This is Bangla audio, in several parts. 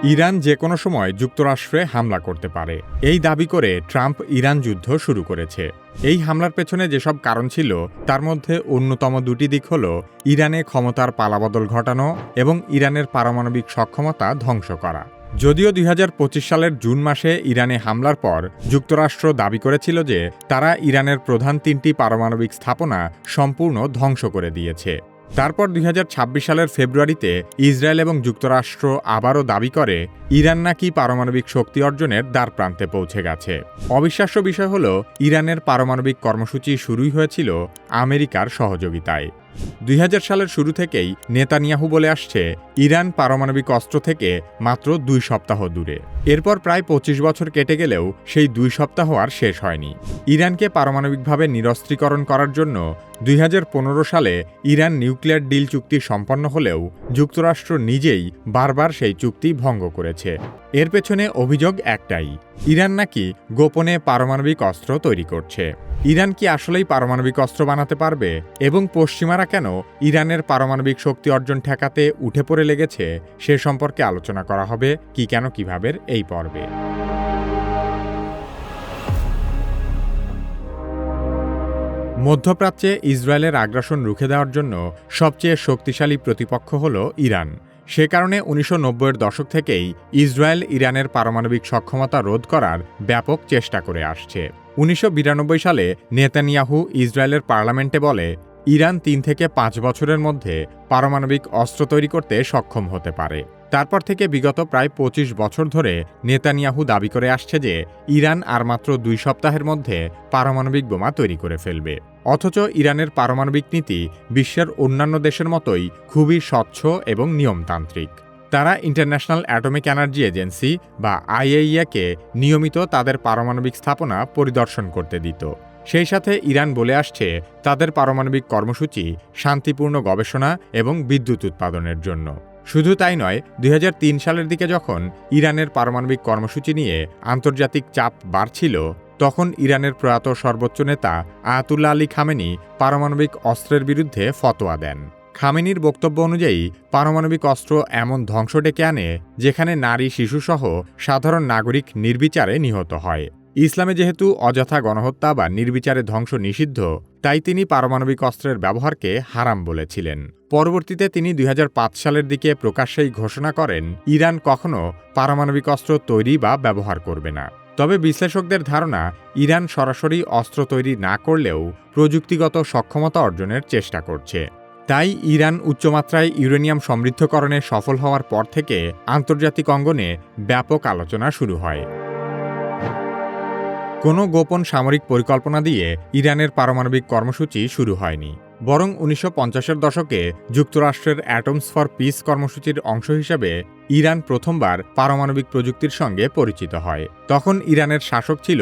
ইরান যে কোনো সময় যুক্তরাষ্ট্রে হামলা করতে পারে, এই দাবি করে ট্রাম্প ইরান যুদ্ধ শুরু করেছে। এই হামলার পেছনে যেসব কারণ ছিল তার মধ্যে অন্যতম দুটি দিক হল ইরানে ক্ষমতার পালাবদল ঘটানো এবং ইরানের পারমাণবিক সক্ষমতা ধ্বংস করা। যদিও ২০২৫ সালের জুন মাসে ইরানে হামলার পর যুক্তরাষ্ট্র দাবি করেছিল যে তারা ইরানের প্রধান ৩টি পারমাণবিক স্থাপনা সম্পূর্ণ ধ্বংস করে দিয়েছে। তারপর ২০২৬ সালের ফেব্রুয়ারিতে ইসরায়েল এবং যুক্তরাষ্ট্র আবারও দাবি করে ইরান নাকি পারমাণবিক শক্তি অর্জনের দ্বারপ্রান্তে পৌঁছে গেছে। অবিশ্বাস্য বিষয় হল ইরানের পারমাণবিক কর্মসূচি শুরুই হয়েছিল আমেরিকার সহযোগিতায়। ২০০০ সালের শুরু থেকেই নেতানিয়াহু বলে আসছে ইরান পারমাণবিক অস্ত্র থেকে মাত্র ২ সপ্তাহ দূরে। এরপর প্রায় ২৫ বছর কেটে গেলেও সেই ২ সপ্তাহ আর শেষ হয়নি। ইরানকে পারমাণবিকভাবে নিরস্ত্রীকরণ করার জন্য ২০১৫ সালে ইরান নিউক্লিয়ার ডিল চুক্তি সম্পন্ন হলেও যুক্তরাষ্ট্র নিজেই বারবার সেই চুক্তি ভঙ্গ করেছে। এর পেছনে অভিযোগ একটাই, ইরান নাকি গোপনে পারমাণবিক অস্ত্র তৈরি করছে। ইরান কি আসলেই পারমাণবিক অস্ত্র বানাতে পারবে এবং পশ্চিমারা কেন ইরানের পারমাণবিক শক্তি অর্জন ঠেকাতে উঠে পড়ে লেগেছে সে সম্পর্কে আলোচনা করা হবে কি কেন কিভাবে এই পর্বে। মধ্যপ্রাচ্যে ইসরায়েলের আগ্রাসন রুখে দেওয়ার জন্য সবচেয়ে শক্তিশালী প্রতিপক্ষ হল ইরান। সে কারণে ১৯৯০-এর দশক থেকেই ইসরায়েল ইরানের পারমাণবিক সক্ষমতা রোধ করার ব্যাপক চেষ্টা করে আসছে। ১৯৯২ সালে নেতানিয়াহু ইসরায়েলের পার্লামেন্টে বলে ইরান ৩ থেকে ৫ বছরের মধ্যে পারমাণবিক অস্ত্র তৈরি করতে সক্ষম হতে পারে। তারপর থেকে বিগত প্রায় ২৫ বছর ধরে নেতানিয়াহু দাবি করে আসছে যে ইরান আর মাত্র ২ সপ্তাহের মধ্যে পারমাণবিক বোমা তৈরি করে ফেলবে। অথচ ইরানের পারমাণবিক নীতি বিশ্বের অন্যান্য দেশের মতোই খুবই স্বচ্ছ এবং নিয়মতান্ত্রিক। তারা ইন্টারন্যাশনাল অ্যাটমিক এনার্জি এজেন্সি বা আইএইএ-কে নিয়মিত তাদের পারমাণবিক স্থাপনা পরিদর্শন করতে দিত। সেই সাথে ইরান বলে আসছে তাদের পারমাণবিক কর্মসূচি শান্তিপূর্ণ গবেষণা এবং বিদ্যুৎ উৎপাদনের জন্য। শুধু তাই নয়, ২০০৩ সালের দিকে যখন ইরানের পারমাণবিক কর্মসূচি নিয়ে আন্তর্জাতিক চাপ বাড়ছিল, তখন ইরানের প্রয়াত সর্বোচ্চ নেতা আয়াতুল্লাহ আলী খামেনি পারমাণবিক অস্ত্রের বিরুদ্ধে ফতোয়া দেন। খামেনির বক্তব্য অনুযায়ী পারমাণবিক অস্ত্র এমন ধ্বংস ডেকে আনে যেখানে নারী, শিশুসহ সাধারণ নাগরিক নির্বিচারে নিহত হয়। ইসলামে যেহেতু অযথা গণহত্যা বা নির্বিচারে ধ্বংস নিষিদ্ধ, তাই তিনি পারমাণবিক অস্ত্রের ব্যবহারকে হারাম বলেছিলেন। পরবর্তীতে তিনি ২০০৫ সালের দিকে প্রকাশ্যেই ঘোষণা করেন ইরান কখনো পারমাণবিক অস্ত্র তৈরি বা ব্যবহার করবে না। তবে বিশ্লেষকদের ধারণা ইরান সরাসরি অস্ত্র তৈরি না করলেও প্রযুক্তিগত সক্ষমতা অর্জনের চেষ্টা করছে। তাই ইরান উচ্চমাত্রায় ইউরেনিয়াম সমৃদ্ধকরণে সফল হওয়ার পর থেকে আন্তর্জাতিক অঙ্গনে ব্যাপক আলোচনা শুরু হয়। কোনো গোপন সামরিক পরিকল্পনা দিয়ে ইরানের পারমাণবিক কর্মসূচি শুরু হয়নি, বরং ১৯৫০-এর দশকে যুক্তরাষ্ট্রের অ্যাটমস ফর পিস কর্মসূচির অংশ হিসেবে ইরান প্রথমবার পারমাণবিক প্রযুক্তির সঙ্গে পরিচিত হয়। তখন ইরানের শাসক ছিল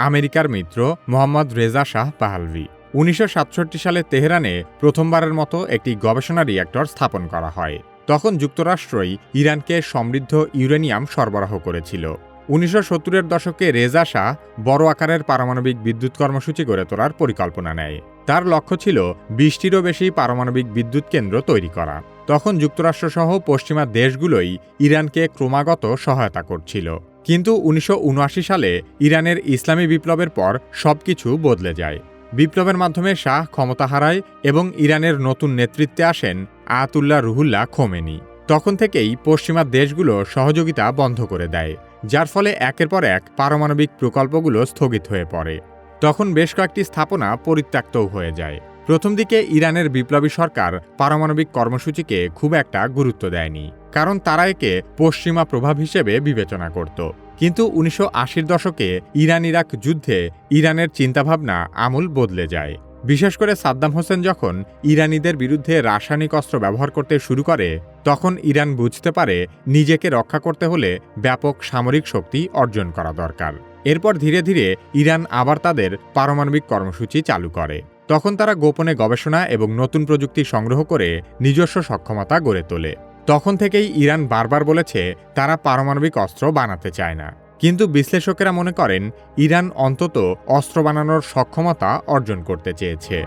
আমেরিকার মিত্র মোহাম্মদ রেজা শাহ পাহলভি। ১৯৬৭ সালে তেহরানে প্রথমবারের মতো একটি গবেষণা রিঅ্যাক্টর স্থাপন করা হয়। তখন যুক্তরাষ্ট্রই ইরানকে সমৃদ্ধ ইউরেনিয়াম সরবরাহ করেছিল। ১৯৭০-এর দশকে রেজা শাহ বড় আকারের পারমাণবিক বিদ্যুৎ কর্মসূচি গড়ে তোলার পরিকল্পনা নেয়। তার লক্ষ্য ছিল ২০টিরও বেশি পারমাণবিক বিদ্যুৎ কেন্দ্র তৈরি করা। তখন যুক্তরাষ্ট্রসহ পশ্চিমা দেশগুলোই ইরানকে ক্রমাগত সহায়তা করছিল। কিন্তু ১৯৭৯ সালে ইরানের ইসলামী বিপ্লবের পর সবকিছু বদলে যায়। বিপ্লবের মাধ্যমে শাহ ক্ষমতা হারায় এবং ইরানের নতুন নেতৃত্বে আসেন আয়াতুল্লাহ রুহুল্লাহ খোমেনি। তখন থেকেই পশ্চিমা দেশগুলো সহযোগিতা বন্ধ করে দেয়, যার ফলে একের পর এক পারমাণবিক প্রকল্পগুলো স্থগিত হয়ে পড়ে। তখন বেশ কয়েকটি স্থাপনা পরিত্যক্তও হয়ে যায়। প্রথম দিকে ইরানের বিপ্লবী সরকার পারমাণবিক কর্মসূচিকে খুব একটা গুরুত্ব দেয়নি, কারণ তারা একে পশ্চিমা প্রভাব হিসেবে বিবেচনা করত। কিন্তু ১৯৮০-র দশকে ইরান ইরাক যুদ্ধে ইরানের চিন্তাভাবনা আমূল বদলে যায়। বিশেষ করে সাদ্দাম হোসেন যখন ইরানিদের বিরুদ্ধে রাসায়নিক অস্ত্র ব্যবহার করতে শুরু করে, তখন ইরান বুঝতে পারে নিজেকে রক্ষা করতে হলে ব্যাপক সামরিক শক্তি অর্জন করা দরকার। এরপর ধীরে ধীরে ইরান আবার তাদের পারমাণবিক কর্মসূচি চালু করে। তখন তারা গোপনে গবেষণা এবং নতুন প্রযুক্তি সংগ্রহ করে নিজস্ব সক্ষমতা গড়ে তোলে। তখন থেকেই ইরান বারবার বলেছে তারা পারমাণবিক অস্ত্র বানাতে চায় না। কিন্তু বিশ্লেষকেরা মনে করেন ইরান অন্তত অস্ত্র বানানোর সক্ষমতা অর্জন করতে চেয়েছে।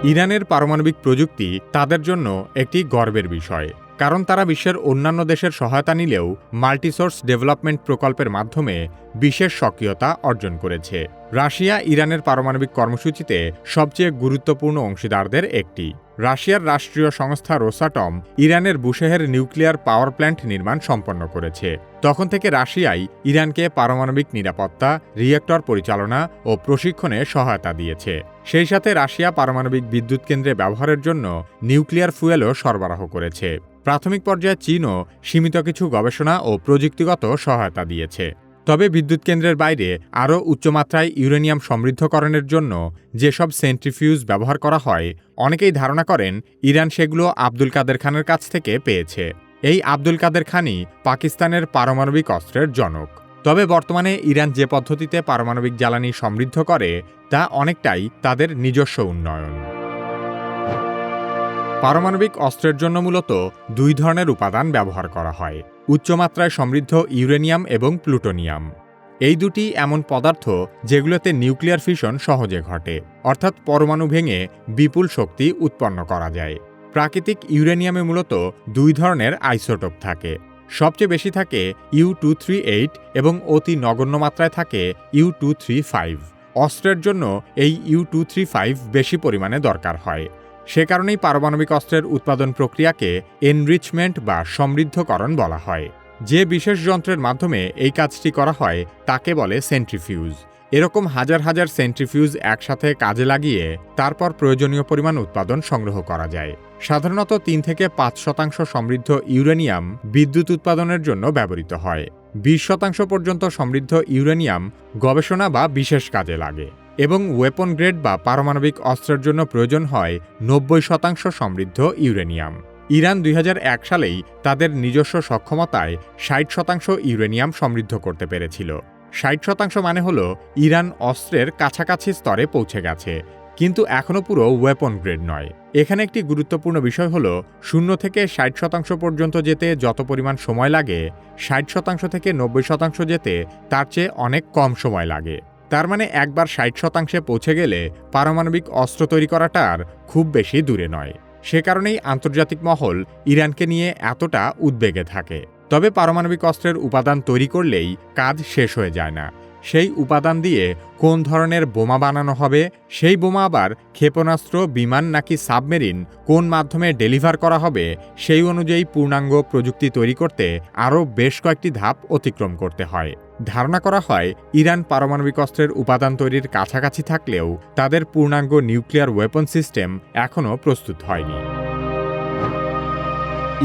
ইরানের পারমাণবিক প্রযুক্তি তাদের জন্য একটি গর্বের বিষয়, কারণ তারা বিশ্বের অন্যান্য দেশের সহায়তা নিলেও মাল্টিসোর্স ডেভেলপমেন্ট প্রকল্পের মাধ্যমে বিশেষ সক্রিয়তা অর্জন করেছে। রাশিয়া ইরানের পারমাণবিক কর্মসূচিতে সবচেয়ে গুরুত্বপূর্ণ অংশীদারদের একটি। রাশিয়ার রাষ্ট্রীয় সংস্থা রোসাটম ইরানের বুশেহের নিউক্লিয়ার পাওয়ার প্ল্যান্ট নির্মাণ সম্পন্ন করেছে। তখন থেকে রাশিয়াই ইরানকে পারমাণবিক নিরাপত্তা, রিয়েক্টর পরিচালনা ও প্রশিক্ষণে সহায়তা দিয়েছে। সেই সাথে রাশিয়া পারমাণবিক বিদ্যুৎ কেন্দ্রে ব্যবহারের জন্য নিউক্লিয়ার ফুয়েলও সরবরাহ করেছে। প্রাথমিক পর্যায়ে চীনও সীমিত কিছু গবেষণা ও প্রযুক্তিগত সহায়তা দিয়েছে। তবে বিদ্যুৎ কেন্দ্রের বাইরে আরও উচ্চমাত্রায় ইউরেনিয়াম সমৃদ্ধকরণের জন্য যেসব সেন্ট্রিফিউজ ব্যবহার করা হয়, অনেকেই ধারণা করেন ইরান সেগুলো আব্দুল কাদের খানের কাছ থেকে পেয়েছে। এই আব্দুল কাদের খানই পাকিস্তানের পারমাণবিক অস্ত্রের জনক। তবে বর্তমানে ইরান যে পদ্ধতিতে পারমাণবিক জ্বালানি সমৃদ্ধ করে তা অনেকটাই তাদের নিজস্ব উন্নয়ন। পারমাণবিক অস্ত্রের জন্য মূলত দুই ধরনের উপাদান ব্যবহার করা হয়: উচ্চমাত্রায় সমৃদ্ধ ইউরেনিয়াম এবং প্লুটোনিয়াম। এই দুটি এমন পদার্থ যেগুলোতে নিউক্লিয়ার ফিশন সহজে ঘটে, অর্থাৎ পরমাণু ভেঙে বিপুল শক্তি উৎপন্ন করা যায়। প্রাকৃতিক ইউরেনিয়ামে মূলত দুই ধরনের আইসোটোপ থাকে। সবচেয়ে বেশি থাকে U-238 এবং অতি নগণ্য মাত্রায় থাকে U-235। অস্ত্রের জন্য এই U-235 বেশি পরিমাণে দরকার হয়। সে কারণেই পারমাণবিক অস্ত্রের উৎপাদন প্রক্রিয়াকে এনরিচমেন্ট বা সমৃদ্ধকরণ বলা হয়। যে বিশেষ যন্ত্রের মাধ্যমে এই কাজটি করা হয় তাকে বলে সেন্ট্রিফিউজ। এরকম হাজার হাজার সেন্ট্রিফিউজ একসাথে কাজে লাগিয়ে তারপর প্রয়োজনীয় পরিমাণ উৎপাদন সংগ্রহ করা যায়। সাধারণত 3 থেকে 5% সমৃদ্ধ ইউরেনিয়াম বিদ্যুৎ উৎপাদনের জন্য ব্যবহৃত হয়। 20% পর্যন্ত সমৃদ্ধ ইউরেনিয়াম গবেষণা বা বিশেষ কাজে লাগে এবং ওয়েপন গ্রেড বা পারমাণবিক অস্ত্রের জন্য প্রয়োজন হয় 90% সমৃদ্ধ ইউরেনিয়াম। ইরান 2001 সালেই তাদের নিজস্ব সক্ষমতায় 60% ইউরেনিয়াম সমৃদ্ধ করতে পেরেছিল। 60% মানে হলো ইরান অস্ত্রের কাছাকাছি স্তরে পৌঁছে গেছে, কিন্তু এখনও পুরো ওয়েপন গ্রেড নয়। এখানে একটি গুরুত্বপূর্ণ বিষয় হলো 0 থেকে 60% পর্যন্ত যেতে যত পরিমাণ সময় লাগে, 60% থেকে 90% যেতে তার চেয়ে অনেক কম সময় লাগে। তার মানে একবার 60% পৌঁছে গেলে পারমাণবিক অস্ত্র তৈরি করাটা আর খুব বেশি দূরে নয়। সে কারণেই আন্তর্জাতিক মহল ইরানকে নিয়ে এতটা উদ্বেগে থাকে। তবে পারমাণবিক অস্ত্রের উপাদান তৈরি করলেই কাজ শেষ হয়ে যায় না। সেই উপাদান দিয়ে কোন ধরনের বোমা বানানো হবে, সেই বোমা আবার ক্ষেপণাস্ত্র, বিমান নাকি সাবমেরিন কোন মাধ্যমে ডেলিভার করা হবে, সেই অনুযায়ী পূর্ণাঙ্গ প্রযুক্তি তৈরি করতে আরও বেশ কয়েকটি ধাপ অতিক্রম করতে হয়। ধারণা করা হয় ইরান পারমাণবিক অস্ত্রের উপাদান তৈরির কাছাকাছি থাকলেও তাদের পূর্ণাঙ্গ নিউক্লিয়ার ওয়েপন সিস্টেম এখনও প্রস্তুত হয়নি।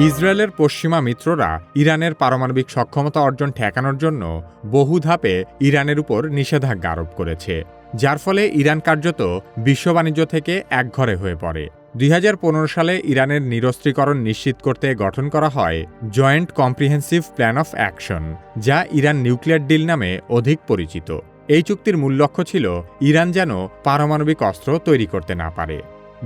ইসরায়েলের পশ্চিমা মিত্ররা ইরানের পারমাণবিক সক্ষমতা অর্জন ঠেকানোর জন্য বহু ধাপে ইরানের উপর নিষেধাজ্ঞা আরোপ করেছে, যার ফলে ইরান কার্যত বিশ্ব বাণিজ্য থেকে একঘরে হয়ে পড়ে। 2015 সালে ইরানের নিরস্ত্রীকরণ নিশ্চিত করতে গঠন করা হয় joint comprehensive plan of action, যা ইরান নিউক্লিয়ার ডিল নামে অধিক পরিচিত। এই চুক্তির মূল লক্ষ্য ছিল ইরান যেন পারমাণবিক অস্ত্র তৈরি করতে না পারে।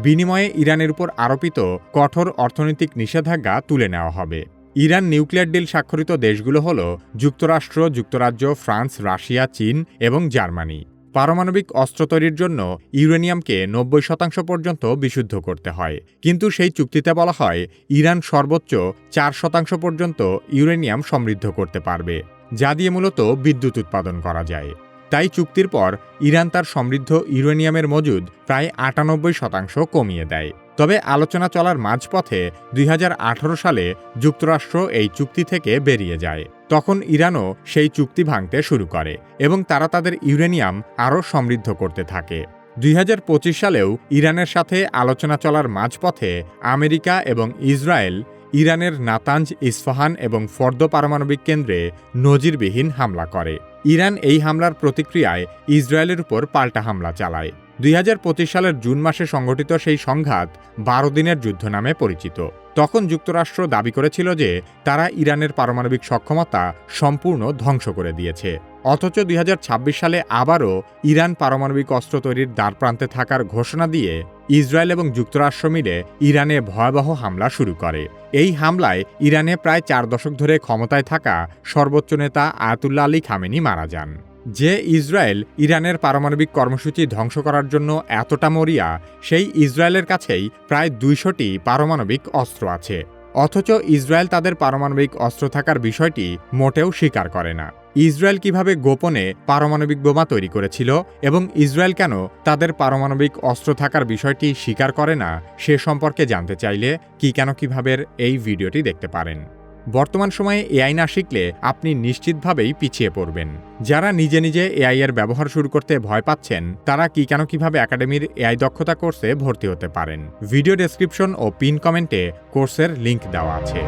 বিনিময়ে ইরানের উপর আরোপিত কঠোর অর্থনৈতিক নিষেধাজ্ঞা তুলে নেওয়া হবে। ইরান নিউক্লিয়ার ডিল স্বাক্ষরিত দেশগুলো হল যুক্তরাষ্ট্র, যুক্তরাজ্য, ফ্রান্স, রাশিয়া, চীন এবং জার্মানি। পারমাণবিক অস্ত্র তৈরির জন্য ইউরেনিয়ামকে 90% পর্যন্ত বিশুদ্ধ করতে হয়, কিন্তু সেই চুক্তিতে বলা হয় ইরান সর্বোচ্চ 4% পর্যন্ত ইউরেনিয়াম সমৃদ্ধ করতে পারবে, যা দিয়ে মূলত বিদ্যুৎ উৎপাদন করা যায়। তাই চুক্তির পর ইরান তার সমৃদ্ধ ইউরেনিয়ামের মজুদ প্রায় 98% কমিয়ে দেয়। তবে আলোচনা চলার মাঝপথে 2018 সালে যুক্তরাষ্ট্র এই চুক্তি থেকে বেরিয়ে যায়। তখন ইরানও সেই চুক্তি ভাঙতে শুরু করে এবং তারা তাদের ইউরেনিয়াম আরও সমৃদ্ধ করতে থাকে। 2025 সালেও ইরানের সাথে আলোচনা চলার মাঝপথে আমেরিকা এবং ইসরায়েল ইরানের নাতাঞ্জ, ইস্ফাহান এবং ফর্দো পারমাণবিক কেন্দ্রে নজিরবিহীন হামলা করে। ইরান এই হামলার প্রতিক্রিয়ায় ইসরায়েলের উপর পাল্টা হামলা চালায়। 2025 সালের জুন মাসে সংঘটিত সেই সংঘাত 12 দিনের যুদ্ধ নামে পরিচিত। তখন যুক্তরাষ্ট্র দাবি করেছিল যে তারা ইরানের পারমাণবিক সক্ষমতা সম্পূর্ণ ধ্বংস করে দিয়েছে। অথচ 2026 সালে আবারও ইরান পারমাণবিক অস্ত্র তৈরির দ্বারপ্রান্তে থাকার ঘোষণা দিয়ে ইসরায়েল এবং যুক্তরাষ্ট্র মিলে ইরানে ভয়াবহ হামলা শুরু করে। এই হামলায় ইরানে প্রায় 4 দশক ধরে ক্ষমতায় থাকা সর্বোচ্চ নেতা আয়াতুল্লাহ আলী খামেনি মারা যান। যে ইসরায়েল ইরানের পারমাণবিক কর্মসূচি ধ্বংস করার জন্য এতটা মরিয়া, সেই ইসরায়েলের কাছেই প্রায় 200টি পারমাণবিক অস্ত্র আছে। অথচ ইসরায়েল তাদের পারমাণবিক অস্ত্র থাকার বিষয়টি মোটেও স্বীকার করে না। ইসরায়েল কিভাবে গোপনে পারমাণবিক বোমা তৈরি করেছিল এবং ইসরায়েল কেন তাদের পারমাণবিক অস্ত্র থাকার বিষয়টি স্বীকার করে না সে সম্পর্কে জানতে চাইলে কিভাবে এই ভিডিওটি দেখতে পারেন। বর্তমান সময়ে এআই না শিখলে আপনি নিশ্চিতভাবেই পিছিয়ে পড়বেন। যারা নিজে নিজে এআই এর ব্যবহার শুরু করতে ভয় পাচ্ছেন তারা কিভাবে একাডেমির এআই দক্ষতা কোর্সে ভর্তি হতে পারেন। ভিডিও ডেসক্রিপশন ও পিন কমেন্টে কোর্সের লিংক দেওয়া আছে।